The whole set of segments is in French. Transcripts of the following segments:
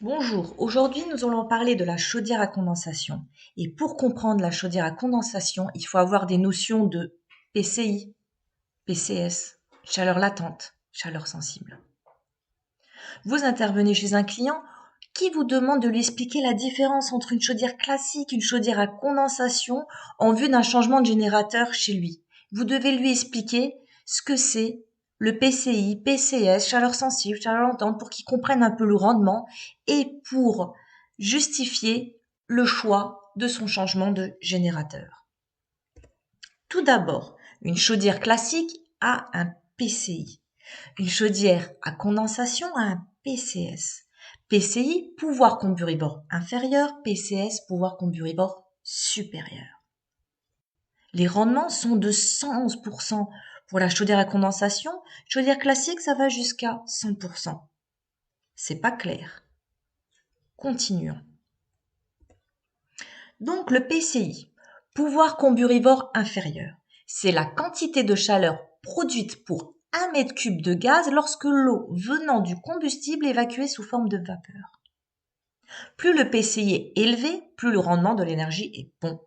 Bonjour, aujourd'hui nous allons parler de la chaudière à condensation. Et pour comprendre la chaudière à condensation, il faut avoir des notions de PCI, PCS, chaleur latente, chaleur sensible. Vous intervenez chez un client qui vous demande de lui expliquer la différence entre une chaudière classique et une chaudière à condensation en vue d'un changement de générateur chez lui. Vous devez lui expliquer ce que c'est le PCI, PCS, chaleur sensible, chaleur latente, pour qu'il comprenne un peu le rendement et pour justifier le choix de son changement de générateur. Tout d'abord, une chaudière classique a un PCI. Une chaudière à condensation a un PCS. PCI, pouvoir comburivore inférieur, PCS, pouvoir comburivore supérieur. Les rendements sont de 111% pour la chaudière à condensation. Chaudière classique, ça va jusqu'à 100%. C'est pas clair. Continuons. Donc le PCI, pouvoir comburivore inférieur, c'est la quantité de chaleur produite pour 1 mètre cube de gaz lorsque l'eau venant du combustible est évacuée sous forme de vapeur. Plus le PCI est élevé, plus le rendement de l'énergie est bon.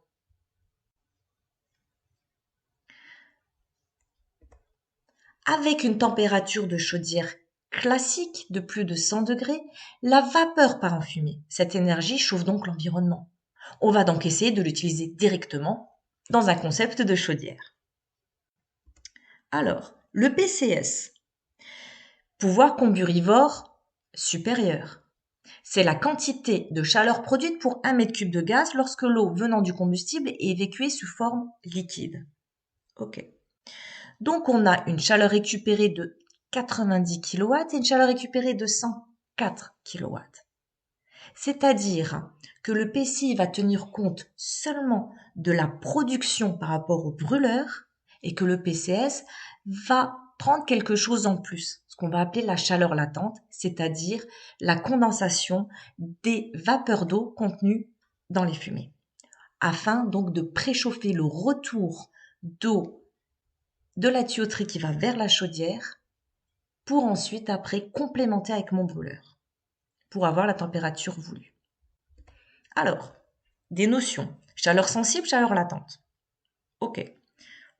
Avec une température de chaudière classique de plus de 100 degrés, la vapeur part en fumée. Cette énergie chauffe donc l'environnement. On va donc essayer de l'utiliser directement dans un concept de chaudière. Alors, le PCS, pouvoir comburivore supérieur. C'est la quantité de chaleur produite pour 1 mètre cube de gaz lorsque l'eau venant du combustible est évacuée sous forme liquide. Ok. Donc on a une chaleur récupérée de 90 kW et une chaleur récupérée de 104 kW. C'est-à-dire que le PCI va tenir compte seulement de la production par rapport au brûleur et que le PCS va prendre quelque chose en plus, ce qu'on va appeler la chaleur latente, c'est-à-dire la condensation des vapeurs d'eau contenues dans les fumées, afin donc de préchauffer le retour d'eau de la tuyauterie qui va vers la chaudière pour ensuite après complémenter avec mon brûleur pour avoir la température voulue. Alors, des notions. Chaleur sensible, chaleur latente. Ok,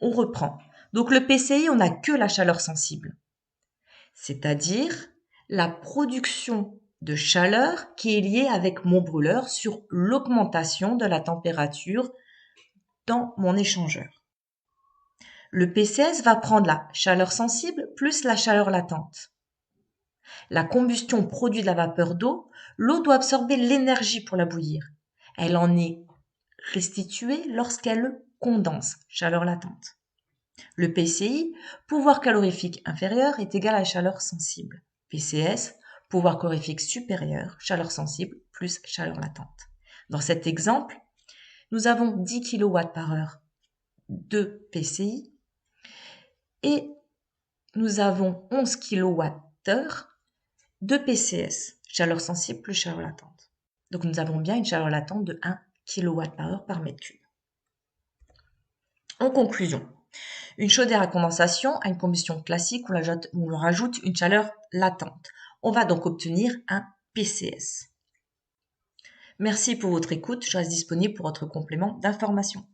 on reprend. Donc le PCI, on n'a que la chaleur sensible, c'est-à-dire la production de chaleur qui est liée avec mon brûleur sur l'augmentation de la température dans mon échangeur. Le PCS va prendre la chaleur sensible plus la chaleur latente. La combustion produit de la vapeur d'eau, l'eau doit absorber l'énergie pour la bouillir. Elle en est restituée lorsqu'elle condense, chaleur latente. Le PCI, pouvoir calorifique inférieur, est égal à la chaleur sensible. PCS, pouvoir calorifique supérieur, chaleur sensible plus chaleur latente. Dans cet exemple, nous avons 10 kW par heure de PCI et nous avons 11 kWh de PCS, chaleur sensible plus chaleur latente. Donc nous avons bien une chaleur latente de 1 kW par heure par mètre cube. En conclusion, une chaudière à condensation a une combustion classique où l'on rajoute une chaleur latente. On va donc obtenir un PCS. Merci pour votre écoute, je reste disponible pour votre complément d'information.